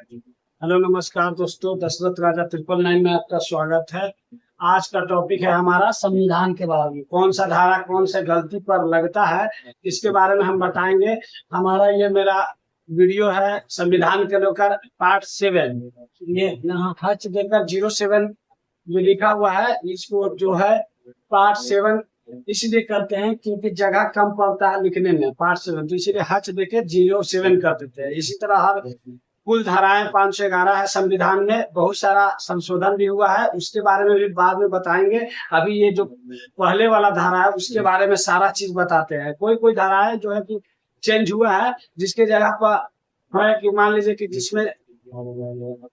Hello नमस्कार दोस्तों, दशरथ राजा 999 में आपका स्वागत है। आज का टॉपिक है हमारा संविधान के बारे में। कौन सा धारा कौन से गलती पर लगता है, इसके बारे में हम बताएंगे। हमारा ये मेरा वीडियो है संविधान के लेकर पार्ट 7। ये यहाँ हच देकर 07 जो लिखा हुआ है, इसको जो है पार्ट 7 इसलिए करते हैं क्योंकि जगह कम पड़ता है लिखने में, पार्ट 7, तो इसीलिए हच देके 07 कर देते हैं। इसी तरह हर कुल धाराएं 511 है। संविधान में बहुत सारा संशोधन भी हुआ है, उसके बारे में भी बाद में बताएंगे। अभी ये जो पहले वाला धारा है उसके बारे में सारा चीज बताते हैं। कोई कोई धाराएं जो है कि चेंज हुआ है, जिसके जगह पर है कि मान लीजिए कि जिसमें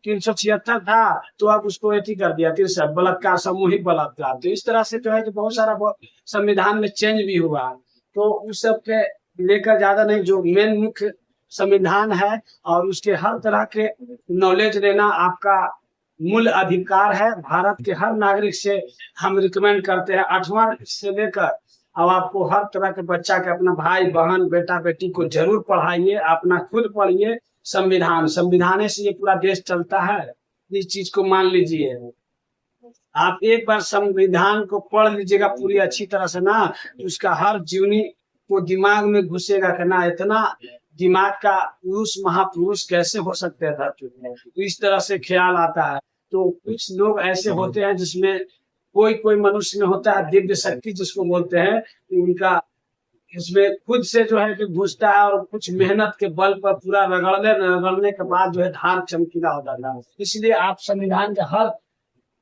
376 था तो अब उसको एथी कर दिया 63, बलात्कार, सामूहिक बलात्कार। तो इस तरह से जो है कि बहुत सारा संविधान में चेंज भी हुआ। तो उस सब के लेकर ज्यादा नहीं, जो मेन मुख्य संविधान है और उसके हर तरह के नॉलेज लेना आपका मूल अधिकार है। भारत के हर नागरिक से हम रिकमेंड करते हैं 8वां से लेकर अब आपको हर तरह के बच्चा के, अपना भाई बहन बेटा बेटी को जरूर पढ़ाइए, अपना खुद पढ़िए। संविधान संविधान से ये पूरा देश चलता है, इस चीज को मान लीजिए। आप एक बार संविधान को पढ़ लीजिएगा पूरी अच्छी तरह से ना, तो उसका हर जीवनी को दिमाग में घुसेगा कि ना इतना दिमाग का पुरुष महापुरुष कैसे हो सकते हैं धरती में, तो इस तरह से ख्याल आता है। तो कुछ लोग ऐसे होते हैं जिसमें कोई कोई मनुष्य में होता है दिव्य शक्ति जिसको बोलते हैं, तो उनका इसमें खुद से जो है कि घुसता है और कुछ मेहनत के बल पर पूरा रगड़ने के बाद जो है धार चमकीला हो जाता है। इसलिए आप संविधान के हर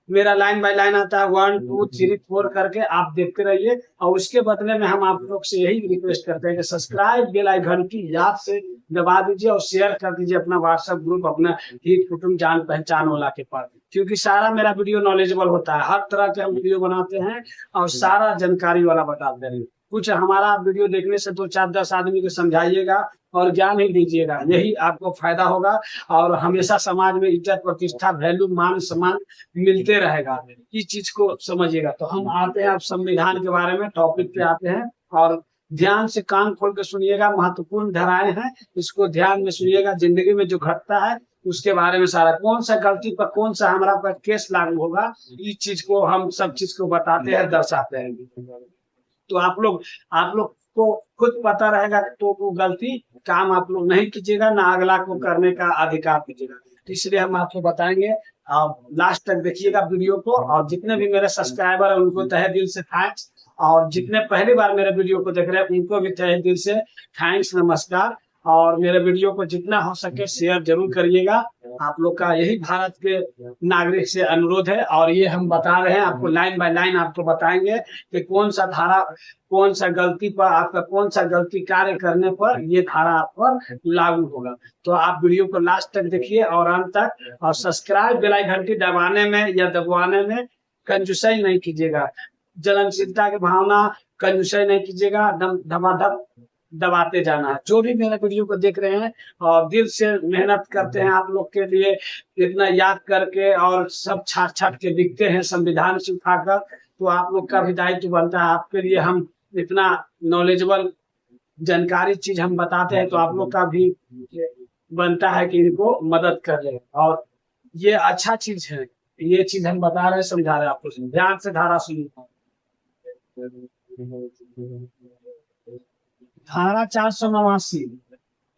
मेरा लाइन बाय लाइन आता है 1 2 3 4 करके आप देखते रहिए। और उसके बदले में हम आप लोग से यही रिक्वेस्ट करते हैं कि सब्सक्राइब बेल आइकन की याद से दबा दीजिए और शेयर कर दीजिए अपना व्हाट्सएप ग्रुप, अपना हित कुटुंब जान पहचान वाला के पास, क्योंकि सारा मेरा वीडियो नॉलेजेबल होता है। हर तरह के हम वीडियो बनाते हैं और सारा जानकारी वाला बताते हैं। कुछ हमारा वीडियो देखने से 2 4 10 आदमी को समझाइएगा और ज्ञान ही दीजिएगा, यही आपको फायदा होगा। और हमेशा समाज में इज्जत प्रतिष्ठा वैल्यू मान सम्मान मिलते रहेगा, इस चीज को समझिएगा। तो हम आते हैं अब संविधान के बारे में, टॉपिक पे आते हैं और ध्यान से कान खोल के सुनिएगा। महत्वपूर्ण धाराएं हैं, इसको ध्यान में सुनिएगा। जिंदगी में जो घटता है उसके बारे में सारा, कौन सा गलती पर कौन सा हमारा पर केस लागू होगा, इस चीज को हम सब चीज को बताते हैं, दर्शाते हैं। तो आप लोग को खुद पता रहेगा तो वो गलती काम आप लोग नहीं कीजिएगा, ना अगला को करने का अधिकार कीजिएगा। तो इसलिए हम आपको बताएंगे, आप लास्ट तक देखिएगा वीडियो को। और जितने भी मेरे सब्सक्राइबर हैं उनको तहे दिल से थैंक्स, और जितने पहली बार मेरे वीडियो को देख रहे हैं उनको भी तहे दिल से थैंक्स, नमस्कार। और मेरे वीडियो को जितना हो सके शेयर जरूर करिएगा। आप लोग का यही भारत के नागरिक से अनुरोध है। और ये हम बता रहे हैं आपको, लाइन बाय लाइन आपको बताएंगे कि कौन सा धारा कौन सा गलती पर आपका कौन सा गलती कार्य करने पर ये धारा आप पर लागू होगा। तो आप वीडियो को लास्ट तक देखिए और अंत तक। और सब्सक्राइब बेल आइकन घंटी दबाने में या दबवाने में कंजूसाई नहीं कीजिएगा, जलनशीलता की भावना, कंजूसाई नहीं कीजिएगा, धमाधम दबाते जाना है। जो भी मेरे वीडियो को देख रहे हैं और दिल से मेहनत करते हैं आप लोग के लिए, इतना याद करके और सब छाट छाट के लिखते हैं संविधान से उठाकर, तो आप लोग का भी दायित्व बनता है। आपके लिए हम इतना नॉलेजेबल जानकारी चीज हम बताते हैं, तो आप लोग का भी बनता है कि इनको मदद कर ले। और ये अच्छा चीज है, ये चीज हम बता रहे हैं, समझा रहे हैं आपको। ध्यान से धारा सुनिए। धारा 489,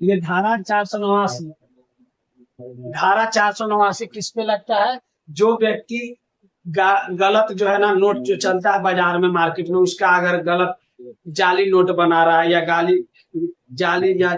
ये धारा 489, धारा 489 किस पे लगता है? जो व्यक्ति गलत जो है ना नोट जो चलता है बाजार में मार्केट में, उसका अगर गलत जाली नोट बना रहा है या जाली या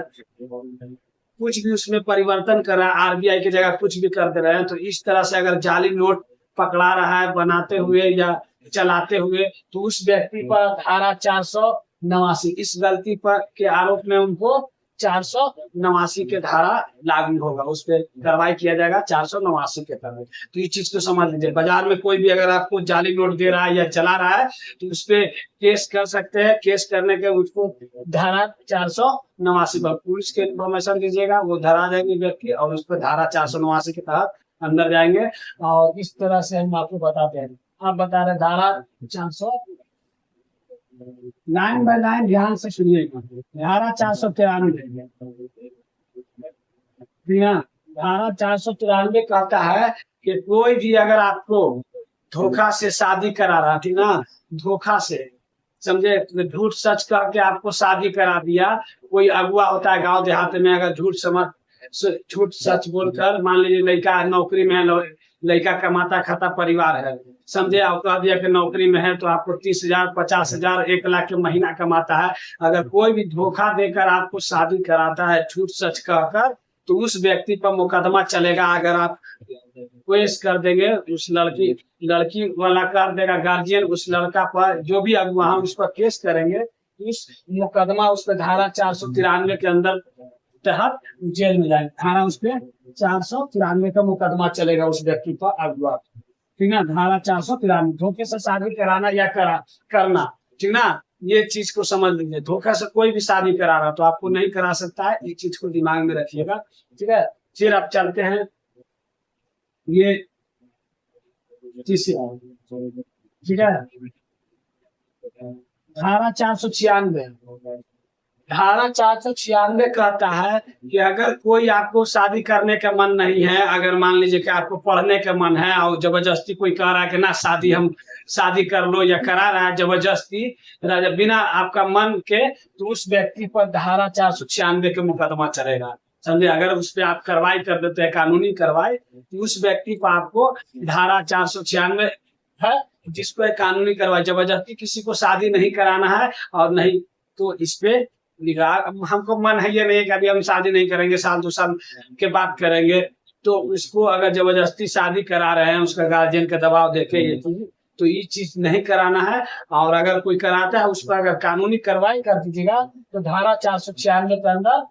कुछ भी उसमें परिवर्तन कर रहा है, आरबीआई की जगह कुछ भी कर दे रहे हैं, तो इस तरह से अगर जाली नोट पकड़ा रहा है बनाते हुए या चलाते हुए, तो उस व्यक्ति पर धारा 489 इस गलती पर के आरोप में उनको 489 के धारा लागू होगा, उस पर कार्रवाई किया जाएगा 489 के तहत। तो ये चीज को समझ लीजिए। बाजार में कोई भी अगर आपको जाली नोट दे रहा है या चला रहा है तो उस पर केस कर सकते हैं। केस करने के उसको धारा 489 पर पुलिस के इन्फॉर्मेशन दीजिएगा, वो धरा जाएंगे व्यक्ति और उस पर धारा 489 के तहत अंदर जाएंगे। और इस तरह से हम आपको बताते हैं। आप बता रहे धारा 400, लाइन बाय लाइन ध्यान से सुनिएगा। धारा 493, धारा 493 कहता है कि कोई भी अगर आपको धोखा से शादी करा रहा थी ना, धोखा से, समझे, झूठ सच करके आपको शादी करा दिया। कोई अगुआ होता है गांव देहात में, अगर झूठ सच बोलकर, मान लीजिए लड़का नौकरी में है, लड़का कमाता खाता परिवार है, समझे, आप कह दिया कि नौकरी में है तो आपको 30,000, 50,000, 1 लाख के महीना कमाता है। अगर कोई भी धोखा देकर आपको शादी कराता है झूठ सच कहकर, तो उस व्यक्ति पर मुकदमा चलेगा। अगर आप केस कर देंगे, उस लड़की वाला कर देगा गार्जियन, उस लड़का पर, जो भी अगुआ उस पर केस करेंगे, इस मुकदमा उस पर धारा 493 के अंदर तहत जेल में जाएंगे। धारा उस पर 493 का मुकदमा चलेगा उस व्यक्ति पर, अगुआ, ठीक ना। धारा 493 धोखे से शादी कराना या करना, ठीक ना। ये चीज को समझ लीजिए, धोखा से कोई भी शादी करा रहा तो आपको नहीं करा सकता है, ये चीज को दिमाग में रखिएगा, ठीक है। फिर आप चलते हैं ये तीसरा, ठीक है, धारा 496। धारा 496 कहता है कि अगर कोई आपको शादी करने का मन नहीं है, अगर मान लीजिए कि आपको पढ़ने का मन है और जबरदस्ती कोई कह रहा है कि ना शादी कर लो, या करा रहा है जबरदस्ती बिना आपका मन के, तो उस व्यक्ति पर धारा 496 का मुकदमा चलेगा, समझे। अगर उस पर आप कार्रवाई कर देते हैं, कानूनी कार्रवाई, तो उस व्यक्ति को आपको धारा 496 है, जिसको कानूनी कार्रवाई, जबरदस्ती किसी को शादी नहीं कराना है, और नहीं तो इस पे हमको मन है ये नहीं कि अभी हम शादी नहीं करेंगे, साल 2 साल के बाद करेंगे, तो उसको अगर जबरदस्ती शादी करा रहे हैं, उसका गार्जियन का दबाव देके ये तो ये चीज नहीं कराना है। और अगर कोई कराता है उस पर अगर कानूनी कार्रवाई कर दीजिएगा, तो धारा 496 के अंदर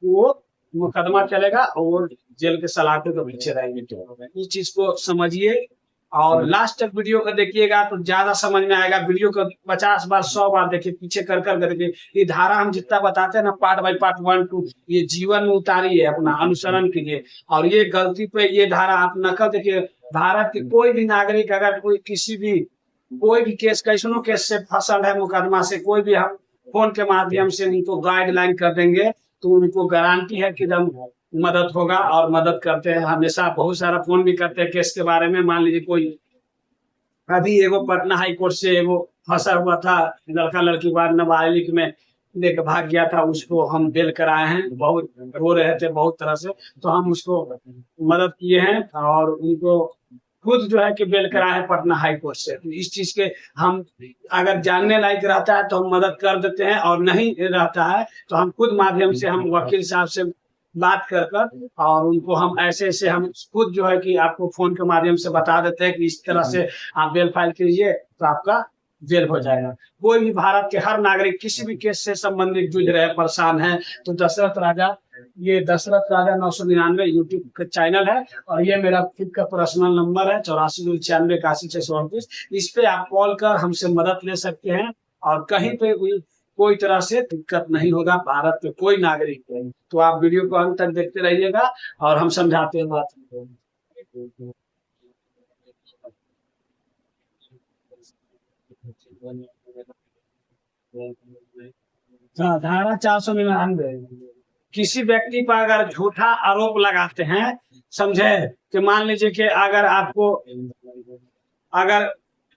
वो मुकदमा चलेगा और जेल के सलाखों के पीछे रहेंगे। तो इस चीज को समझिए और लास्ट तक वीडियो को देखिएगा तो ज्यादा समझ में आएगा। वीडियो को 50 बार 100 बार देखिए, पीछे कर देखिए। ये धारा हम जितना बताते हैं ना, पार्ट बाय पार्ट 1 2, ये जीवन में उतारिए, अपना अनुसरण कीजिए। और ये गलती पे ये धारा आप नकल देखिए। भारत के कोई भी नागरिक अगर कोई कोई भी केस, कैसनो केस से फसल है, मुकदमा से, कोई भी हम फोन के माध्यम से उनको गाइडलाइन कर देंगे, तो उनको गारंटी है कि हम मदद होगा और मदद करते हैं हमेशा। बहुत सारा फोन भी करते हैं केस के बारे में। मान लीजिए कोई अभी एगो पटना हाई कोर्ट से एगो फंसा हुआ था, लड़का लड़की बाद नाबालिग में लेकर भाग गया था, उसको हम बेल कराए हैं। बहुत रो रहे थे बहुत तरह से, तो हम उसको मदद किए हैं और उनको खुद जो है कि बेल कराए हैं पटना हाई कोर्ट से। तो इस चीज के हम अगर जानने लायक रहता है तो हम मदद कर देते हैं, और नहीं रहता है तो हम खुद माध्यम से, हम वकील साहब से बात कर और उनको हम ऐसे हम खुद जो है कि आपको फोन के माध्यम से बता देते हैं कि इस तरह से आप बेल फाइल कीजिए तो आपका जेल हो जाएगा। कोई भी भारत के हर नागरिक किसी भी केस से संबंधित जूझ रहे, परेशान है, तो दशरथ राजा, ये दशरथ राजा 999 यूट्यूब का चैनल है, और ये मेरा खुद का पर्सनल नंबर है 8496 इस पे आप कॉल कर हमसे मदद ले सकते हैं। और कहीं पे कोई तरह से दिक्कत नहीं होगा भारत के कोई नागरिक को। तो आप वीडियो को अंत तक देखते रहिएगा और हम समझाते हैं बात को। धारा 499, किसी व्यक्ति पर अगर झूठा आरोप लगाते हैं, समझे, कि मान लीजिए कि अगर आपको, अगर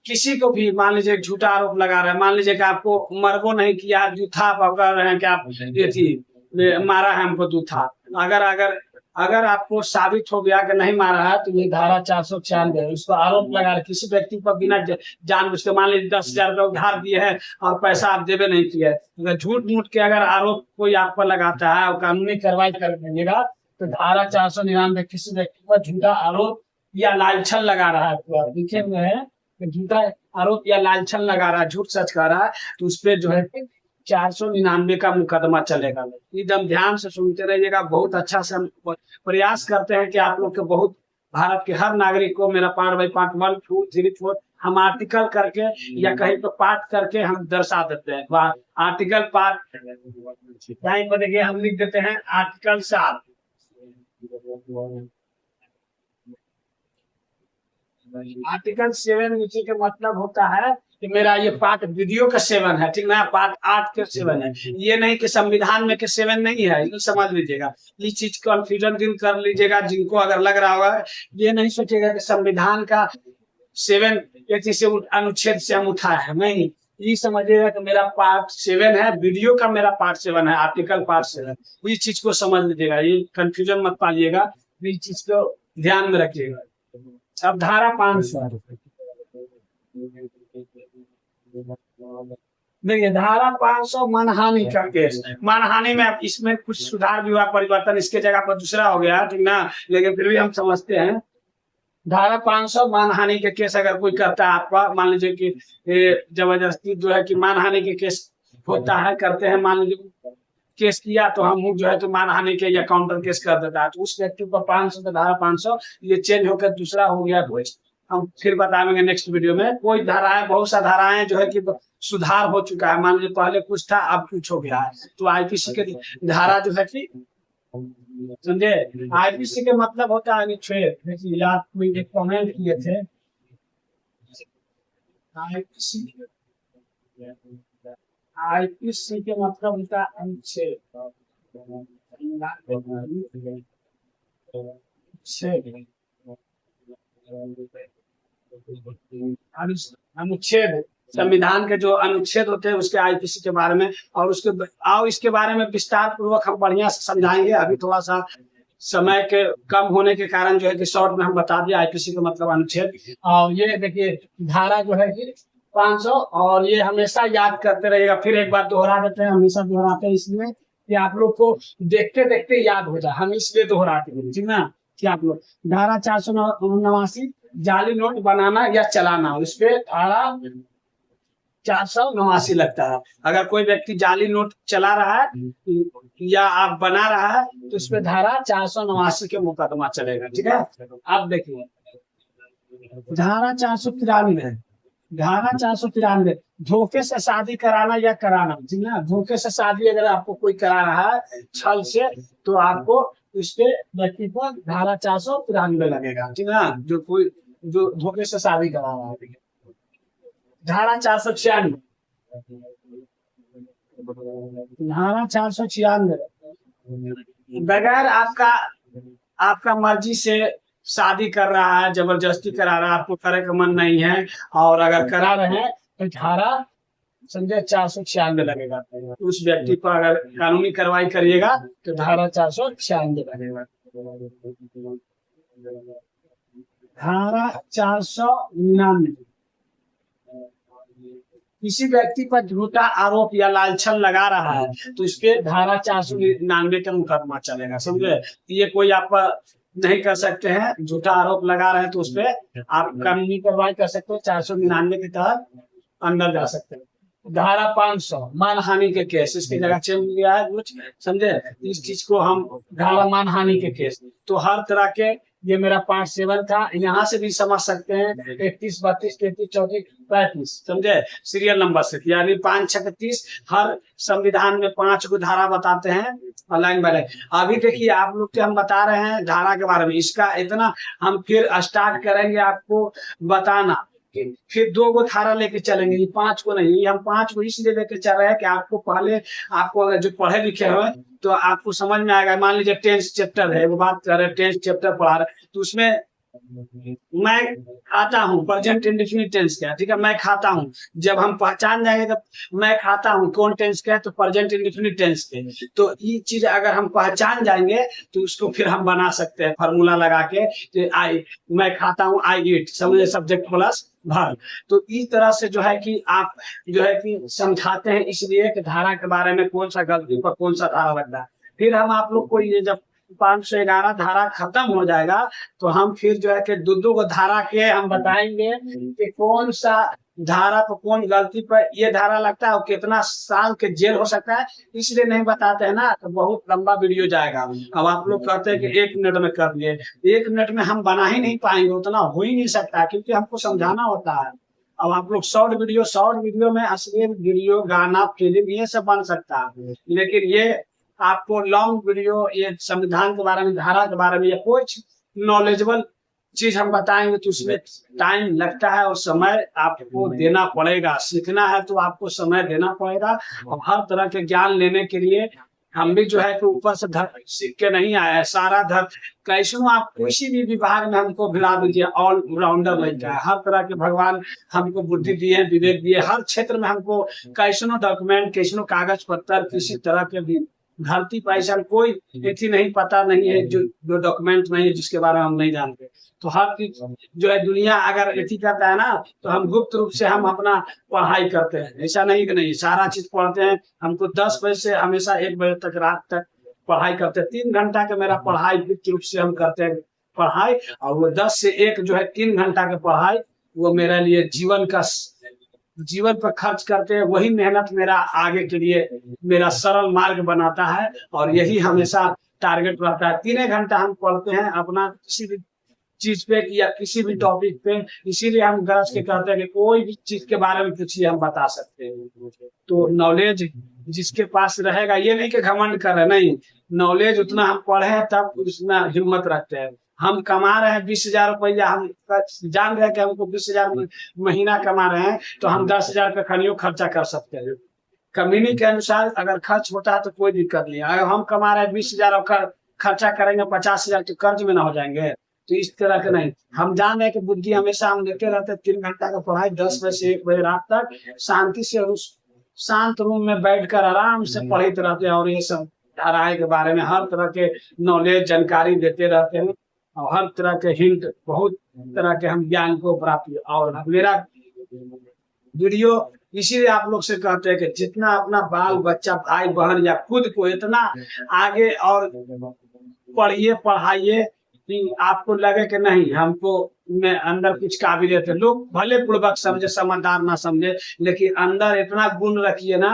किसी को भी मान लीजिए झूठा आरोप लगा रहे हैं, मान लीजिए कि आपको मरबो नहीं किया, जूठा पकड़ रहे हैं कि आप ये थी मारा है हमको जूठा, अगर अगर अगर आपको साबित हो गया कि नहीं मारा है, तो ये धारा 496 उसको आरोप लगा रहे किसी व्यक्ति पर बिना जानबूझ के, मान लीजिए 10,000 रुपये उधार दिए हैं और पैसा आप देवे नहीं किए, अगर झूठ मूठ के अगर आरोप कोई आप पर लगाता है और कानूनी कार्रवाई कर दीजिएगा, तो धारा 499 किसी व्यक्ति पर झूठा आरोप या लालछन लगा रहा है, लिखे हुए है झूठा आरोप या लालछन लगा रहा है, झूठ सच कह रहा है, तो उस पर जो है 499 का मुकदमा चलेगा। एकदम ध्यान से सुनते रहिएगा। बहुत अच्छा से हम प्रयास करते हैं कि आप लोग के बहुत भारत के हर नागरिक को मेरा पार्ट बाय पार्ट 1 2 3 4 हम आर्टिकल करके या कहीं पर पाठ करके हम दर्शा देते हैं। आर्टिकल पार्ट टाइम पर देखिए हम लिख देते हैं आर्टिकल 7। आर्टिकल 7 नीचे का मतलब होता है कि मेरा ये पार्ट वीडियो का 7 है, ठीक ना, पार्ट 8 के 7 है। ये नहीं कि संविधान में के 7 नहीं है, ये समझ लीजिएगा। इस चीज कन्फ्यूजन दूर कर लीजिएगा, जिनको अगर लग रहा होगा, ये नहीं सोचिएगा कि संविधान का 7 से अनुच्छेद से हम उठाए हैं, नहीं, ये समझिएगा कि मेरा पार्ट 7 है, वीडियो का मेरा पार्ट 7 है, आर्टिकल पार्ट 7। इस चीज को समझ लीजिएगा, ये कंफ्यूजन मत पालिएगा, इस चीज को ध्यान में रखिएगा। अब धारा 500 देखिए, धारा 500 मानहानि का केस। मानहानि में इसमें कुछ सुधार भी हुआ, परिवर्तन इसके जगह पर दूसरा हो गया, ठीक ना, लेकिन फिर भी हम समझते हैं। धारा 500 मानहानि के केस अगर कोई करता है आपका, मान लीजिए कि जबरदस्ती जो है कि मानहानि के केस होता है, करते हैं, मान लीजिए केस किया तो हम जो है तो मानहानि के या काउंटर केस कर देता है, तो उस व्यक्ति पर 500 धारा 500 ये चेंज होकर दूसरा हो गया कोई। हम फिर बताएंगे नेक्स्ट वीडियो में। कोई धाराएं, बहुत सा धाराएं जो है कि सुधार हो चुका है, मान लीजिए पहले कुछ था अब कुछ हो गया है, तो आईपीसी के धारा जो है कि समझे, आईपीसी के मतलब होता है अनुच्छेद। देखिए याद, कोई एक कमेंट किए थे, आईपीसी के मतलब होता है अनुच्छेद। अनुच्छेद, संविधान के जो अनुच्छेद होते हैं उसके आईपीसी के बारे में, और उसके आओ इसके बारे में विस्तार पूर्वक हम बढ़िया से समझाएंगे। अभी थोड़ा सा समय के कम होने के कारण जो है कि शॉर्ट में हम बता दिए आईपीसी का मतलब अनुच्छेद। और ये देखिए धारा जो है कि 500, और ये हमेशा याद करते रहिएगा। फिर एक बार दोहरा देते हैं, हमेशा दोहराते हैं इसलिए कि आप लोग को देखते देखते याद हो जाए, हम इसलिए दोहराते हैं, ठीक ना, कि आप लोग धारा 489 जाली नोट बनाना या चलाना, उस पे धारा 489 लगता है। अगर कोई व्यक्ति जाली नोट चला रहा है या आप बना रहा है तो उस पे धारा 489 के मुकदमा चलेगा, ठीक है। अब देखिए धारा 493, धारा 493 धोखे से शादी कराना या कराना, ठीक ना, धोखे से शादी अगर आपको कोई करा रहा है छल से, तो आपको उस पे व्यक्ति पर धारा 493 लगेगा, ठीक ना, जो कोई जो धोखे से शादी करा रहा है। धारा 496, धारा 496 बगैर आपका मर्जी से शादी कर रहा है, जबरदस्ती करा रहा है, आपको करे का मन नहीं है, और अगर करा रहे हैं तो धारा समझे 496 लगेगा। उस व्यक्ति पर अगर कानूनी कार्रवाई करिएगा तो धारा 496 लगेगा। धारा 499, किसी व्यक्ति पर झूठा आरोप या लालछन लगा रहा है तो इसके धारा 499 का मुकदमा चलेगा, समझे। ये कोई आप नहीं कर सकते हैं, झूठा आरोप लगा रहे हैं तो उस पर आप कानूनी कार्रवाई कर सकते हो, 499 के तहत अंदर जा सकते हैं। धारा 500 मानहानि के केस, इसकी जगह चेंज गया है कुछ, समझे। इस चीज को हम धारा मानहानि के केस, तो हर तरह के, ये मेरा पार्ट 7 था, यहाँ से भी समझ सकते हैं 31, 32, 33, 34, 35, समझे, सीरियल नंबर से, यानी 5, 6, 30। हर संविधान में 5 को धारा बताते हैं लाइन बाय लाइन। अभी देखिए आप लोग हम बता रहे हैं धारा के बारे में, इसका इतना हम फिर स्टार्ट करेंगे आपको बताना, फिर 2 को धारा लेके चलेंगे, 5 को नहीं। हम 5 को इसलिए लेके चल रहे हैं कि आपको पहले, आपको अगर जो पढ़े लिखे हो तो आपको समझ में आएगा। मान लीजिए 10th चैप्टर है, वो बात कर रहे हैं 10th चैप्टर पढ़ा रहे, तो उसमें मैं खाता हूँ प्रेजेंट इंडेफिनिट टेंस क्या, ठीक है, मैं खाता हूँ। जब हम पहचान जाएंगे तो मैं खाता हूँ कौन टेंस क्या है, तो प्रेजेंट इंडेफिनिट टेंस के, तो ये चीज अगर हम पहचान जाएंगे तो उसको फिर हम बना सकते हैं फार्मूला लगा के, आई मैं खाता हूँ, आई ईट, समझे, सब्जेक्ट प्लस वर्ब। तो इस तरह से जो है कि आप जो है कि समझाते हैं, इसलिए कि धारा के बारे में कौन सा गलती पर कौन सा धारा लगता है। फिर हम आप लोग को ये जब 511 धारा खत्म हो जाएगा तो हम फिर जो है कि 2 को धारा के हम बताएंगे कि कौन सा धारा पर कौन गलती पर ये धारा लगता है और कितना साल के जेल हो सकता है। इसलिए नहीं बताते हैं ना, तो बहुत लंबा वीडियो जाएगा। अब आप लोग कहते हैं कि 1 मिनट में कर दिए, 1 मिनट में हम बना ही नहीं पाएंगे, उतना हो ही नहीं सकता, क्योंकि हमको समझाना होता है। अब आप लोग शॉर्ट वीडियो में असली वीडियो, गाना, फिल्म, ये सब बन सकता है, लेकिन ये आपको लॉन्ग वीडियो, ये संविधान के बारे में, धारा के बारे में, या कोई नॉलेजेबल चीज हम बताएंगे तो उसमें टाइम लगता है और समय आपको देना पड़ेगा। सीखना है तो आपको समय देना पड़ेगा। और हर तरह के ज्ञान लेने के लिए हम भी जो है कि ऊपर से सीख के नहीं आए हैं। सारा धर कैसो आप किसी भी विभाग में हमको भिड़ा दीजिए, ऑल राउंडर लगता है। हर तरह के भगवान हमको बुद्धि दिए, विवेक दिए। हर क्षेत्र में हमको कैसनो डॉक्यूमेंट, कैसनो कागज पत्तर, किसी तरह के भी धरती पर ऐसा कोई एथी नहीं, पता नहीं है जो डॉक्यूमेंट नहीं है जिसके बारे में हम नहीं जानते। तो हर चीज जो है दुनिया अगर एथी करता है ना, तो हम गुप्त रूप से हम अपना पढ़ाई करते हैं। ऐसा नहीं कि नहीं, सारा चीज पढ़ते हैं। हमको 10 बजे से हमेशा 1 बजे तक रात तक पढ़ाई करते हैं। 3 घंटा का मेरा पढ़ाई गुप्त रूप से हम करते हैं पढ़ाई। और वो 10 से 1 जो है 3 घंटा का पढ़ाई, वो मेरे लिए जीवन पर खर्च करते हैं। वही मेहनत मेरा आगे के लिए मेरा सरल मार्ग बनाता है। और यही हमेशा टारगेट रहता है। 3 घंटा हम पढ़ते हैं अपना किसी भी चीज पे या किसी भी टॉपिक पे। इसीलिए हम गरज के कहते हैं कि कोई भी चीज के बारे में पूछिए, हम बता सकते हैं। तो नॉलेज जिसके पास रहेगा, ये नहीं कि घमंड कर रहे, नहीं, नॉलेज उतना हम पढ़े हैं तब उतना हिम्मत रखते हैं। हम कमा रहे हैं 20,000 रुपया, हम जान रहे हैं कि हमको 20,000 महीना कमा रहे हैं, तो हम 10,000 का खनियों खर्चा कर सकते हैं। कमीनी के अनुसार अगर खर्च होता है तो कोई दिक्कत नहीं। अगर हम कमा रहे हैं 20,000 और खर्चा करेंगे 50,000, तो कर्ज में ना हो जाएंगे। तो इस तरह के नहीं, हम जान रहे हैं कि बुद्धि हमेशा हम देते रहते हैं। 3 घंटा का पढ़ाई 10 बजे से 1 बजे रात तक शांति से उस शांत रूम में बैठकर आराम से पढ़ते रहते हैं। और ये सब धाराएं के बारे में हर तरह के नॉलेज जानकारी देते रहते हैं। और हर तरह के हिंट, बहुत तरह के हम ज्ञान को प्राप्त। और मेरा वीडियो इसीलिए आप लोग से कहते हैं कि जितना अपना बाल बच्चा, भाई बहन या खुद को इतना आगे और पढ़िए, पढ़ाइए कि आपको लगे कि नहीं, हमको में अंदर कुछ काबिलियत है। लोग भले पूर्वक समझे, समझदार ना समझे, लेकिन अंदर इतना गुण रखिए ना,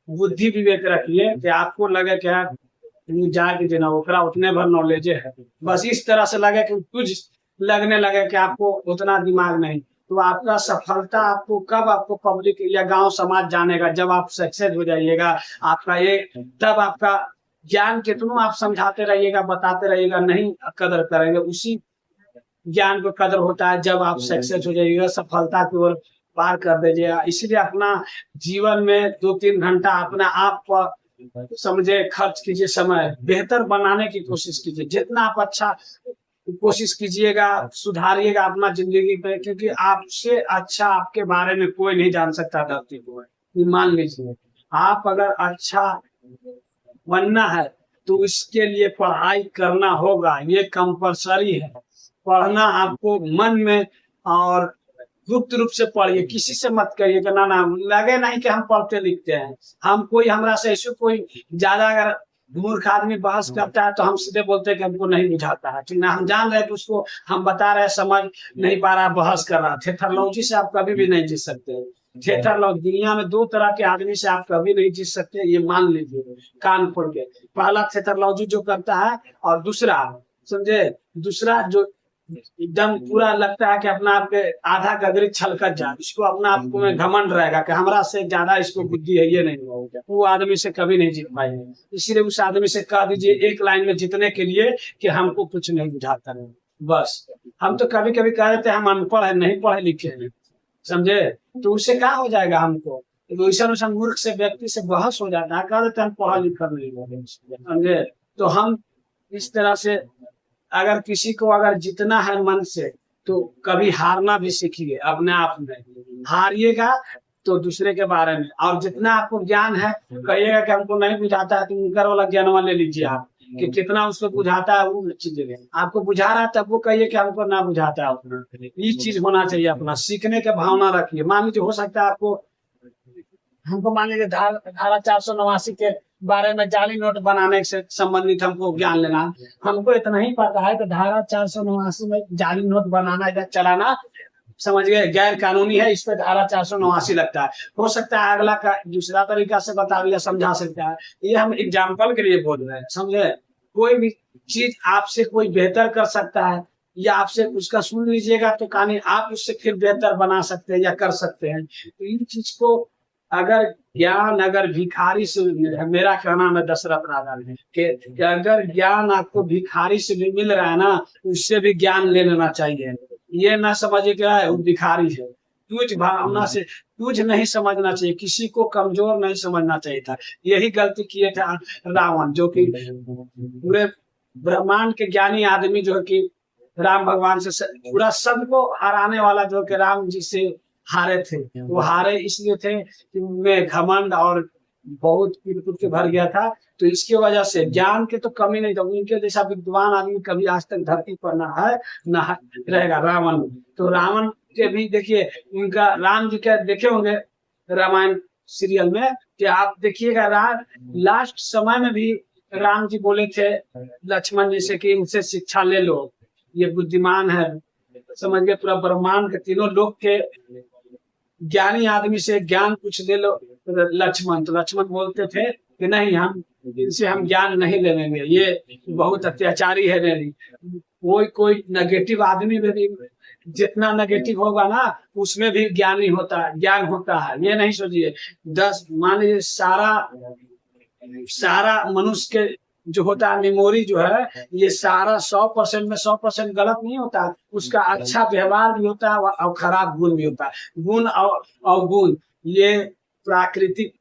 बुद्धि विवेक रखिए कि आपको लगे कि यार जाके देना ओकरा उतने भर नॉलेज है। बस इस तरह से लगे कि कुछ लगने लगे कि आपको उतना दिमाग नहीं। तो आपका सफलता आपको कब, आपको पब्लिक या गांव समाज जानेगा जब आप सक्सेस हो जाइएगा। आपका ये तब आपका ज्ञान कितनों आप समझाते रहिएगा, बताते रहिएगा, नहीं कदर करेंगे। उसी ज्ञान को कदर होता है जब आप सक्सेस हो जाइएगा, सफलता की ओर पार कर दीजिएगा। इसलिए अपना जीवन में 2-3 घंटा अपना आप पर समझे खर्च कीजिए। समय बेहतर बनाने की कोशिश कीजिए। जितना आप अच्छा कोशिश कीजिएगा, सुधारिएगा अपना जिंदगी में, क्योंकि आपसे अच्छा आपके बारे में कोई नहीं जान सकता धरती को। मान लीजिए आप अगर अच्छा बनना है तो इसके लिए पढ़ाई करना होगा, ये कंपलसरी है। पढ़ना आपको मन में, और गुप्त रूप से पढ़िए, किसी से मत करिए कि ना लगे नहीं कि हम पढ़ते लिखते हैं। हम कोई हमरा से ऐसे कोई ज्यादा अगर मूर्ख आदमी बहस करता है तो हम सीधे बोलते हैं कि हमको नहीं बुझाता है, ठीक ना। हम जान रहे हैं कि उसको हम बता रहे हैं, समझ नहीं पा रहा, बहस कर रहा। थेथरलॉजी से आप कभी भी नहीं जीत सकते। थेथरलॉजी दुनिया में 2 तरह के आदमी से आप कभी नहीं जीत सकते, ये मान लीजिए कान खोल के। पहला थेथरलॉजी जो करता है, और दूसरा समझे, दूसरा जो एकदम पूरा लगता है कि अपना आपके आधा गगरी छलकत जाए, इसको अपना आपको में घमंड रहेगा कि हमरा से ज्यादा इसको बुद्धि है, ये नहीं, वो आदमी से कभी नहीं जीत पाएंगे। इसीलिए उस आदमी से कह दीजिए एक लाइन में जीतने के लिए कि हमको कुछ नहीं बुझाता है। बस हम तो कभी कभी कह देते हैं हम अनपढ़ है, नहीं पढ़े लिखे हैं, समझे। तो उससे क्या हो जाएगा, हमको वैसा मूर्ख से व्यक्ति से बहस हो जाता है, कह देते हैं हम पढ़ा लिखा नहीं, समझे। तो हम इस तरह से अगर किसी को अगर जितना है मन से, तो कभी हारना भी सीखिए। अपने आप में हारिएगा तो दूसरे के बारे में, और जितना आपको ज्ञान है कहिएगा कि हमको नहीं बुझाता है, तो उनका वाला ज्ञान ले लीजिए आप, कि कितना उसको बुझाता है वो चीजें। आपको बुझा रहा है तब वो कहिए कि हमको ना बुझाता है उतना। ये चीज होना चाहिए, अपना सीखने के भावना रखिए। मान लीजिए हो सकता है आपको, हमको मान लीजिए धारा 489 के बारे में जाली नोट बनाने से संबंधित हमको ज्ञान लेना, हमको इतना ही पता है कि धारा 489 में जाली नोट बनाना या चलाना, समझ गए, गैर कानूनी है। इस पे धारा 489 लगता है। हो सकता है अगला का दूसरा तरीका से बता दिया, समझा सकता है। ये हम एग्जाम्पल के लिए बोल रहे हैं, समझे। कोई भी चीज आपसे कोई बेहतर कर सकता है, या आपसे उसका सुन लीजिएगा तो कहानी आप उससे फिर बेहतर बना सकते हैं या कर सकते हैं। तो इन चीज को अगर ज्ञान अगर भिखारी से भी मिल रहा है, मेरा कहना है दशरथ राजा ने कि अगर ज्ञान आपको भिखारी से भी मिल रहा है ना, उससे भी ज्ञान ले लेना चाहिए। ये ना समझिए कि वो भिखारी है, तुझ भावना से तुझ नहीं समझना चाहिए, किसी को कमजोर नहीं समझना चाहिए था। यही गलती किए थे रावण, जो कि पूरे ब्रह्मांड के ज्ञानी आदमी जो है कि राम भगवान से पूरा सबको हराने वाला जो कि राम जी से हारे थे। वो हारे इसलिए थे कि उनमें घमंड और बहुत पीट के भर गया था। तो इसकी वजह से ज्ञान के तो कमी नहीं था, उनके जैसा विद्वान आदमी कभी आज तक धरती पर ना है ना रहेगा रावण। तो रावण के भी देखिए, उनका राम जी का देखे होंगे रामायण सीरियल में कि आप देखिएगा लास्ट समय में भी राम जी बोले थे लक्ष्मण जी से कि इनसे शिक्षा ले लो, ये बुद्धिमान है, समझ गए, पूरा ब्रह्मांड के तीनों लोग के ज्ञानी आदमी से ज्ञान कुछ ले लो लक्ष्मण। तो लक्ष्मण बोलते थे कि नहीं, हम इनसे हम ज्ञान नहीं ले लेंगे, ये बहुत अत्याचारी है। नहीं, कोई नेगेटिव आदमी में भी जितना नेगेटिव होगा ना, उसमें भी ज्ञानी होता है, ज्ञान होता है। ये नहीं सोचिए 10 मान लीजिए सारा मनुष्य के जो होता है मेमोरी जो है, ये सारा 100% में 100% गलत नहीं होता। उसका अच्छा व्यवहार भी होता है और खराब गुण भी होता है। गुण और गुण ये प्राकृतिक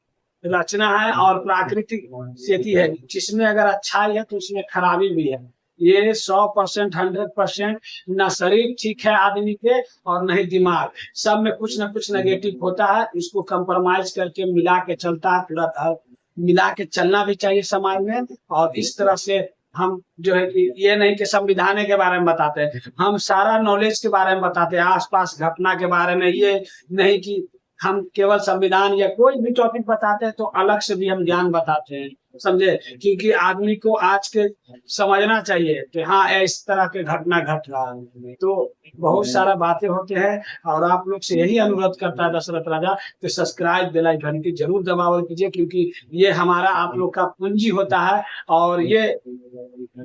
रचना है और प्राकृतिक स्थिति है। जिसमें अगर अच्छाई है तो उसमें खराबी भी है। ये 100% 100% ना शरीर ठीक है आदमी के और नहीं दिमाग, सब में कुछ ना कुछ नेगेटिव होता है। इसको कंप्रोमाइज करके मिला के चलता है, पूरा मिला के चलना भी चाहिए समाज में। और इस तरह से हम जो है कि ये नहीं कि संविधान के बारे में बताते हैं, हम सारा नॉलेज के बारे में बताते हैं, आसपास घटना के बारे में। ये नहीं कि हम केवल संविधान या कोई भी टॉपिक बताते हैं तो अलग से भी हम ज्ञान बताते हैं, समझे। क्योंकि आदमी को आज के समझना चाहिए कि हाँ इस तरह के घटना घट रहा है। तो बहुत सारा बातें होते हैं और आप लोग से यही अनुरोध करता है दशरथ राजा कि सब्सक्राइब बेल आइकन घंटी जरूर दबाव कीजिए, क्योंकि ये हमारा आप लोग का पूंजी होता है और ये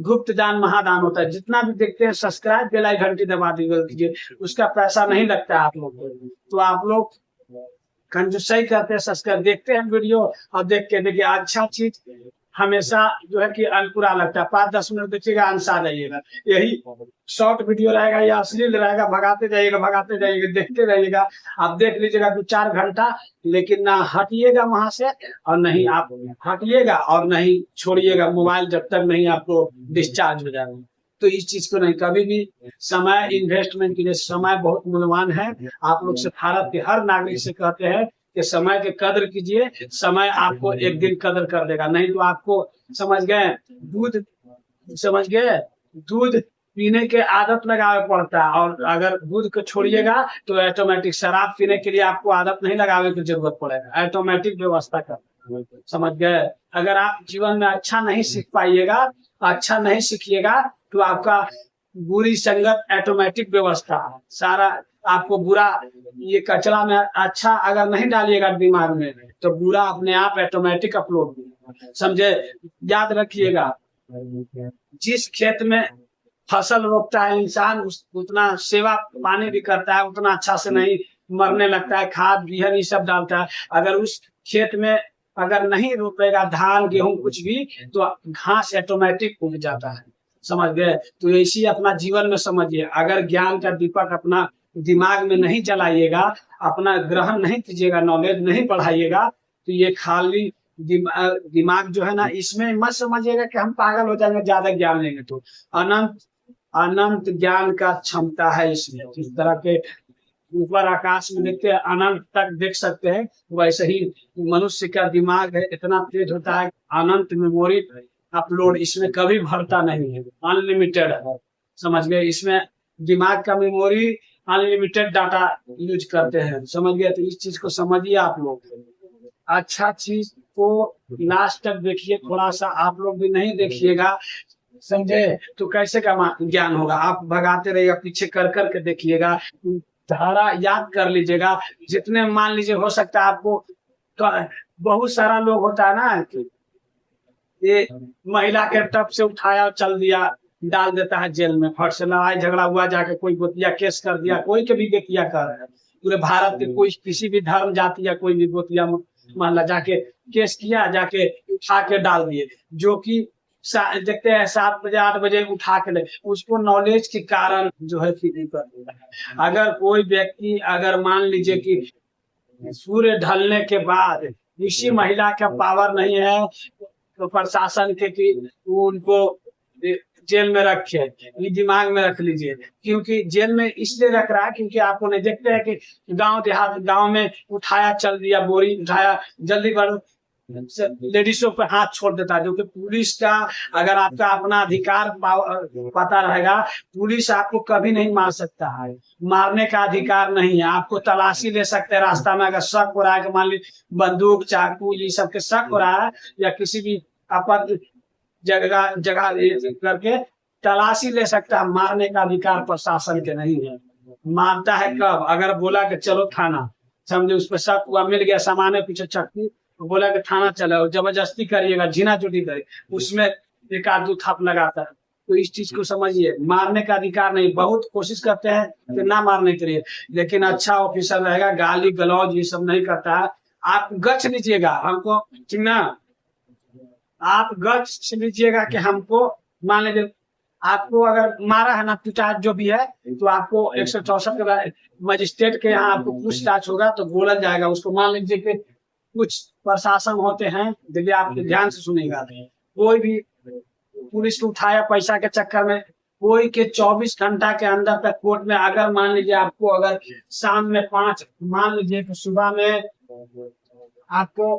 गुप्त दान महादान होता है। जितना भी देखते हैं सब्सक्राइब बेल आइकन घंटी दबा दीजिए, उसका पैसा नहीं लगता है आप लोग को। तो आप लोग कंजूसाई करते हैं, सब्सक्राइब देखते हैं वीडियो और देख के देखिए अच्छा चीज हमेशा जो है कि अनुकूल लगता है। 5-10 मिनट देखिएगा, आंसर जाइएगा। यही शॉर्ट वीडियो रहेगा या अश्लील रहेगा, भगाते जाइएगा, देखते रहिएगा। आप देख लीजिएगा 2-4 घंटा, लेकिन ना हटिएगा वहां से और नहीं आप हटिएगा और नहीं छोड़िएगा मोबाइल जब तक नहीं आपको डिस्चार्ज हो जाएगा। तो इस चीज को नहीं, कभी भी समय इन्वेस्टमेंट कीजिए, समय बहुत मूल्यवान है। आप लोग से भारत के हर नागरिक से कहते हैं कि समय की कदर कीजिए, समय आपको एक दिन कदर कर देगा। नहीं तो आपको समझ गए दूध पीने के आदत लगावे पड़ता है, और अगर दूध को छोड़िएगा तो ऑटोमेटिक शराब पीने के लिए आपको आदत नहीं लगावे की जरूरत पड़ेगा, ऑटोमेटिक व्यवस्था कर, समझ गए। अगर आप जीवन में अच्छा नहीं सीख पाइएगा, अच्छा नहीं सीखिएगा, तो आपका बुरी संगत ऑटोमेटिक व्यवस्था सारा आपको बुरा, ये कचरा में अच्छा अगर नहीं डालिएगा दिमाग में तो बुरा अपने आप ऑटोमेटिक अपलोड, समझे। याद रखिएगा, जिस खेत में फसल रोपता है इंसान उतना सेवा पानी भी करता है, उतना अच्छा से नहीं मरने लगता है, खाद बिहन ये सब डालता है। अगर उस खेत में अगर नहीं रोपेगा धान गेहूं कुछ भी, तो घास ऑटोमेटिक उग जाता है, समझ गए। तो ऐसी अपना जीवन में समझिए, अगर ज्ञान का दीपक अपना दिमाग में नहीं जलाइएगा, अपना ग्रहण नहीं कीजिएगा, नॉलेज नहीं बढ़ाइएगा, तो ये खाली दिमाग जो है ना, इसमें मत समझिएगा कि हम पागल हो जाएंगे ज्यादा ज्ञान लेंगे। तो अनंत ज्ञान का क्षमता है इसमें। इस तरह के ऊपर आकाश में देखते हैं अनंत तक देख सकते हैं, वैसे ही मनुष्य का दिमाग है इतना तेज होता है, अनंत मेमोरी अपलोड इसमें कभी भरता नहीं है, अनलिमिटेड है, समझ गए। इसमें दिमाग का मेमोरी अनलिमिटेड डाटा यूज करते हैं, समझ गए। तो इस चीज को समझिए आप लोग। अच्छा चीज को लास्ट तक देखिए, थोड़ा सा आप लोग भी नहीं देखिएगा, समझे, तो कैसे का ज्ञान होगा। आप भगाते रहिएगा, पीछे कर करके देखिएगा, धारा याद कर लीजिएगा जितने, मान लीजिए हो सकता है आपको, तो बहुत सारा लोग होता है ना कि ये महिला के टप से उठाया चल दिया, डाल देता है जेल में, फट से लड़ाई झगड़ा हुआ, जाके कोई गोतिया केस कर दिया, कोई के भी गोतिया कर रहा है, पूरे भारत के कोई किसी भी धर्म जाति या कोई भी गोतिया मान ला जाके केस किया, जाके उठा के डाल दिए, जो कि देखते हैं 7 बजे 8 बजे उठा के ले, उसको नॉलेज के कारण जो है कि कर देता है। अगर कोई व्यक्ति अगर मान लीजिए कि सूर्य ढलने के बाद किसी महिला का पावर नहीं है तो प्रशासन के कि वो उनको जेल में रखे, ये दिमाग में रख लीजिए। क्योंकि जेल में इसलिए रख रहा है क्योंकि आपको नहीं देखते हैं कि गांव देहात गांव में उठाया, चल दिया, बोरी उठाया, जल्दी बढ़ो, लेडीजों पे हाथ छोड़ देता है। जो कि पुलिस का अगर आपका अपना अधिकार पता रहेगा, पुलिस आपको कभी नहीं मार सकता है, मारने का अधिकार नहीं है। आपको तलाशी ले सकते हैं रास्ता में, अगर शक हो रहा है कि मान ली बंदूक चाकू ये सब के शक हो रहा है या किसी भी आपद जगह जगह करके तलाशी ले सकता है। मारने का अधिकार प्रशासन के नहीं है। मारता है कब? अगर बोला कि चलो थाना, समझे उस पर शक हुआ, मिल गया सामान है पीछे चक्की, तो बोला कि थाना चलो, जबरदस्ती करिएगा, झीना चोटी करे, उसमें एक आध दो थप लगाता है। तो इस चीज को समझिए, मारने का अधिकार नहीं। बहुत कोशिश करते हैं कि ना मारने के लिए, लेकिन अच्छा ऑफिसर रहेगा, गाली गलौज ये सब नहीं करता है। आप गच लीजिएगा हमको, ठीक ना, आप गच लीजिएगा कि हमको मान लीजिए आपको अगर मारा है ना, पिटा जो भी है, तो आपको 164 के मजिस्ट्रेट के यहाँ आपको पूछताछ होगा तो बोला जाएगा उसको। मान लीजिए कि कुछ प्रशासन होते हैं, देखिए आप ध्यान से सुनेगा, कोई भी पुलिस को उठाया पैसा के चक्कर में, कोई के 24 घंटा के अंदर तक कोर्ट में, अगर मान लीजिए आपको अगर शाम में 5, मान लीजिए कि सुबह में आपको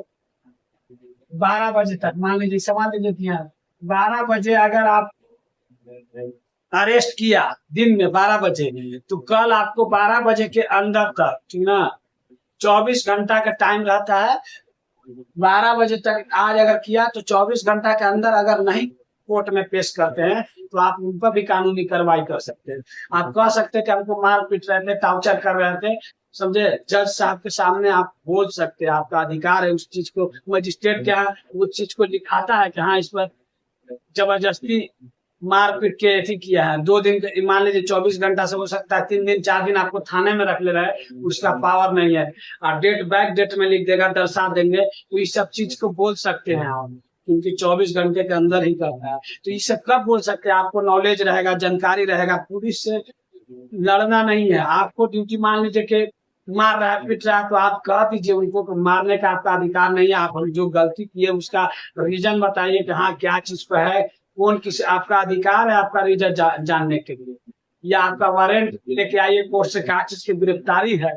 12 बजे तक, मान लीजिए सवाल लीजिए 12 बजे अगर आप अरेस्ट किया दिन में 12 बजे, तो कल आपको 12 बजे के अंदर तक, ठीक ना, 24 घंटा का टाइम रहता है। 12 बजे तक आज अगर किया तो 24 घंटा के अंदर अगर नहीं कोर्ट में पेश करते हैं तो आप उन पर भी कानूनी कार्रवाई कर सकते हैं। आप कह सकते हैं कि हमको मार पीट रहे थे, टॉर्चर कर रहे थे, समझे, जज साहब के सामने आप बोल सकते हैं, आपका अधिकार है उस चीज को। मजिस्ट्रेट क्या उस चीज को दिखाता है कि हाँ इस पर जबरदस्ती मारपीट के ऐसी किया है। 2 दिन मान लीजिए 24 घंटा से हो सकता है 3 दिन 4 दिन आपको थाने में रख ले रहा है, उसका पावर नहीं है, और डेट बैक डेट में लिख देगा, दर्शा देंगे, तो इस सब चीज को बोल सकते हैं आप, क्योंकि 24 घंटे के अंदर ही करता है। तो ये सब कब बोल सकते हैं? आपको नॉलेज रहेगा, जानकारी रहेगा। पुलिस से लड़ना नहीं है आपको, ड्यूटी मान लीजिए कि मार रहा है पीट रहा है तो आप कह दीजिए उनको, तो मारने का आपका अधिकार नहीं है। आप जो गलती किए उसका रीजन बताइए कि हाँ क्या चीज पर है, कौन किस, आपका अधिकार है आपका रीजन जानने के लिए, या आपका वारंट लेके आइए कोर्ट से, क्या चीज की गिरफ्तारी है,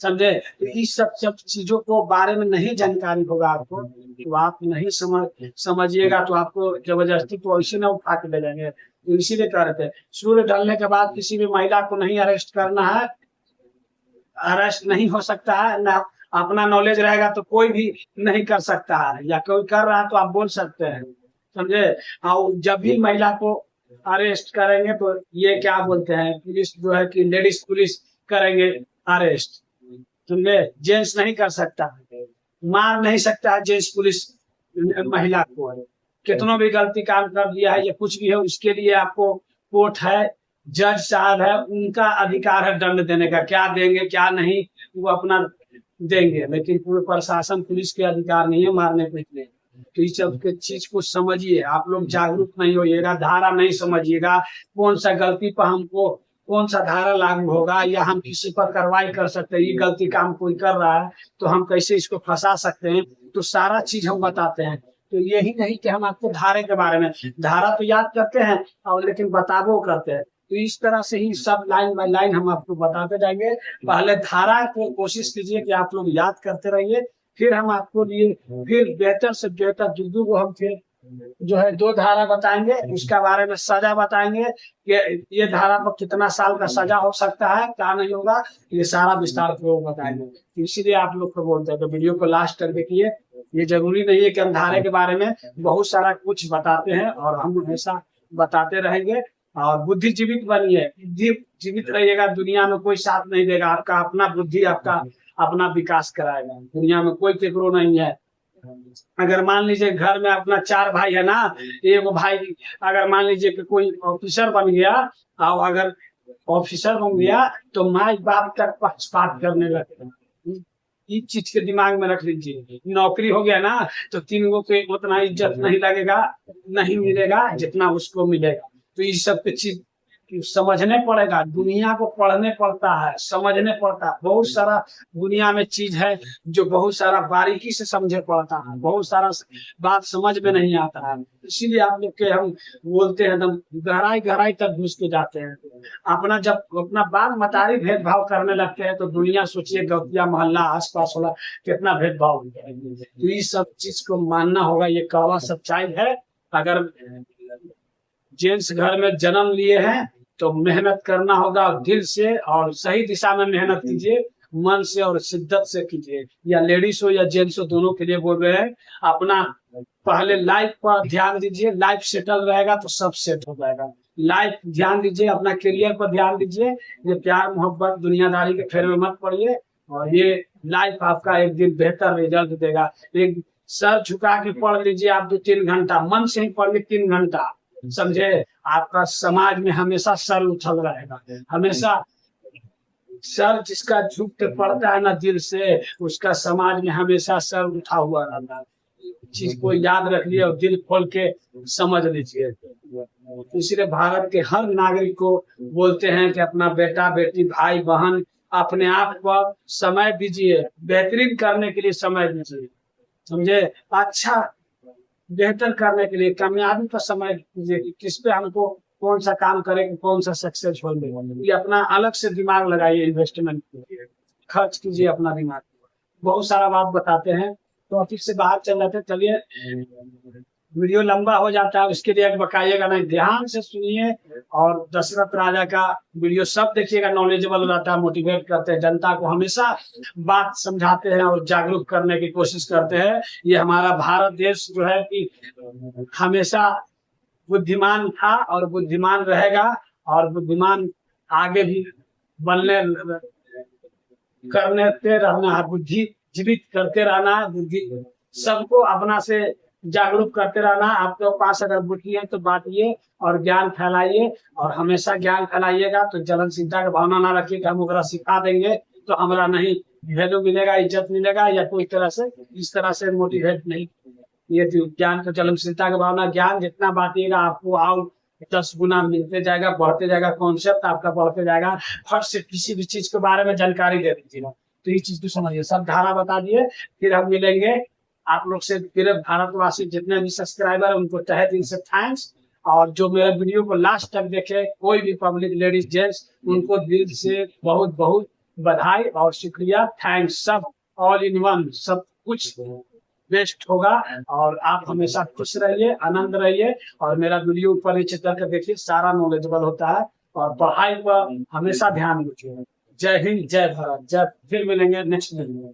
समझे। तो इस सब चीजों को बारे में नहीं जानकारी होगा आपको, तो आप नहीं समझिएगा, तो आपको जबरदस्ती तो ऐसे ना उठा के ले जाएंगे। तो इसीलिए कह रहे थे सूर्य ढलने के बाद किसी भी महिला को नहीं अरेस्ट करना है, अरेस्ट नहीं हो सकता है ना। अपना नॉलेज रहेगा तो कोई भी नहीं कर सकता है, या कोई कर रहा है तो आप बोल सकते हैं, समझे। और जब भी महिला को अरेस्ट करेंगे तो ये क्या बोलते हैं, पुलिस जो है कि लेडीज पुलिस करेंगे अरेस्ट, समझे। जेंट्स नहीं कर सकता, मार नहीं सकता है जेंट्स पुलिस महिला को। कितनों भी गलती काम कर दिया है या कुछ भी है, उसके लिए आपको कोर्ट है, जज साहब है, उनका अधिकार है दंड देने का। क्या देंगे क्या नहीं वो अपना देंगे, लेकिन पूरे प्रशासन पुलिस के अधिकार नहीं है मारने पीटने। तो इस सब के चीज को समझिए, आप लोग जागरूक नहीं होइएगा, धारा नहीं समझिएगा, कौन सा गलती पर हमको कौन सा धारा लागू होगा, या हम किसी पर कार्रवाई कर सकते हैं, ये गलती काम कोई कर रहा है तो हम कैसे इसको फंसा सकते हैं, तो सारा चीज हम बताते हैं। तो यही नहीं कि हम आपको धारे के बारे में, धारा तो याद करते हैं और लेकिन बताबो करते हैं। तो इस तरह से ही सब लाइन बाय लाइन हम आपको बताते जाएंगे। पहले धारा को कोशिश कीजिए कि आप लोग याद करते रहिए, फिर हम आपको लिए फिर बेहतर से बेहतर दुर्दू को हम फिर जो है 2 धारा बताएंगे, उसका बारे में सजा बताएंगे कि ये धारा पर कितना साल का सजा हो सकता है, क्या नहीं होगा, ये सारा विस्तार पूर्वक बताएंगे। इसीलिए आप लोग को बोलते हैं तो वीडियो को लास्ट तक देखिए। ये जरूरी नहीं है कि हम धारे के बारे में बहुत सारा कुछ बताते हैं, और हम हमेशा बताते रहेंगे। और बुद्धि जीवित बनिए, बुद्धि जीवित रहिएगा, दुनिया में कोई साथ नहीं देगा, आपका अपना बुद्धि आपका अपना विकास कराएगा, दुनिया में कोई केकरो नहीं है। अगर मान लीजिए घर में अपना 4 भाई है ना, एक भाई अगर मान लीजिए कि कोई ऑफिसर बन गया, और अगर ऑफिसर बन गया तो माँ बाप तक पक्षपात करने लगता है। इस चीज के दिमाग में रख लीजिए। नौकरी हो गया ना तो 3 लोगों को उतना इज्जत नहीं लगेगा, नहीं मिलेगा जितना उसको मिलेगा। तो ये सब के चीज समझने पड़ेगा, दुनिया को पढ़ने पड़ता है, समझने पड़ता है। बहुत सारा दुनिया में चीज है जो बहुत सारा बारीकी से समझे पड़ता है, बहुत सारा बात समझ में नहीं आता है। इसीलिए आप लोग के हम बोलते हैं एकदम गहराई गहराई तक घुस के जाते हैं। अपना जब अपना बाल मतारी भेदभाव करने लगते हैं तो दुनिया सोचिए गौतिया मोहल्ला आस पास वाला कितना भेदभाव करेंगे। तो ये सब चीज को मानना होगा, ये कड़वा सच्चाई है। अगर जेंट्स घर में जन्म लिए हैं तो मेहनत करना होगा दिल से, और सही दिशा में मेहनत कीजिए, मन से और शिद्दत से कीजिए। या लेडीज हो या जेंट्स हो, दोनों के लिए बोल रहे हैं। अपना पहले लाइफ पर ध्यान दीजिए, लाइफ सेटल रहेगा तो सब सेट हो जाएगा। लाइफ ध्यान दीजिए, अपना करियर पर ध्यान दीजिए। ये प्यार मोहब्बत दुनियादारी के फेर में मत पड़िए, और ये लाइफ आपका एक दिन बेहतर रिजल्ट देगा। एक सर झुका के पढ़ लीजिए आप 2-3 घंटा, मन से ही पढ़ लीजिए 3 घंटा, समझे। आपका समाज में हमेशा सर उछल रहेगा, हमेशा सर जिसका झुक के पड़ता है ना दिल से, उसका समाज में हमेशा सर उठा हुआ रहता है। चीज को याद रखिए और दिल खोल के समझ लीजिए। इसलिए भारत के हर नागरिक को बोलते हैं कि अपना बेटा बेटी भाई बहन अपने आप पर समय दीजिए, बेहतरीन करने के लिए समय दीजिए, समझे। अच्छा बेहतर करने के लिए कामयाबी पर समय दीजिए कि किस पे हमको कौन सा काम करें, कौन सा सक्सेसफुल मिले। ये अपना अलग से दिमाग लगाइए, इन्वेस्टमेंट कीजिए, खर्च कीजिए अपना दिमाग। बहुत सारा बात बताते हैं तो ऑफिस से बाहर चल जाते, चलिए वीडियो लंबा हो जाता है, उसके लिए बकाइएगा नहीं, ध्यान से सुनिए। और दशरथ राजा का वीडियो सब देखिएगा, नॉलेजेबल रहता है, मोटिवेट करते हैं, जनता को हमेशा बात समझाते हैं और जागरूक करने की कोशिश करते हैं। ये हमारा भारत देश जो है कि हमेशा बुद्धिमान था और बुद्धिमान रहेगा, और बुद्धिमान आगे भी बनने करने रहना है, बुद्धि जीवित करते रहना है, बुद्धि सबको अपना से जागरूक करते रहना। आपके पास अगर बुद्धि है तो बांटिए और ज्ञान फैलाइए, और हमेशा ज्ञान फैलाइएगा। तो जलनशीलता की भावना ना रखिए कि हम ओकरा सिखा देंगे तो हमारा नहीं वैल्यू मिलेगा, इज्जत मिलेगा, या कोई तरह से इस तरह से मोटिवेट नहीं। ये ज्ञान का जलनशीलता की भावना, ज्ञान जितना बांटिएगा आपको आओ 10 गुना मिलते जाएगा, बढ़ते जाएगा, कॉन्सेप्ट आपका बढ़ते जाएगा। फट से किसी भी चीज के बारे में जानकारी दे दीजिएगा। तो ये चीज को समझिए, सब धारा बता दिए। फिर हम मिलेंगे आप लोग से। फिर भारतवासी जितने भी सब्सक्राइबर उनको तहे दिल से थैंक्स, और जो मेरे वीडियो को लास्ट तक देखे कोई भी पब्लिक लेडीज जेंट्स, उनको दिल से बहुत बहुत बधाई और शुक्रिया, थैंक्स। सब ऑल इन वन, सब कुछ बेस्ट होगा। और आप हमेशा खुश रहिए, आनंद रहिए, और मेरा वीडियो ऊपर नीचे करके देखिए, सारा नॉलेजेबल होता है। और पढ़ाई पर हमेशा ध्यान दीजिए। जय हिंद, जय भारत, जय। फिर मिलेंगे नेक्स्ट वीडियो में।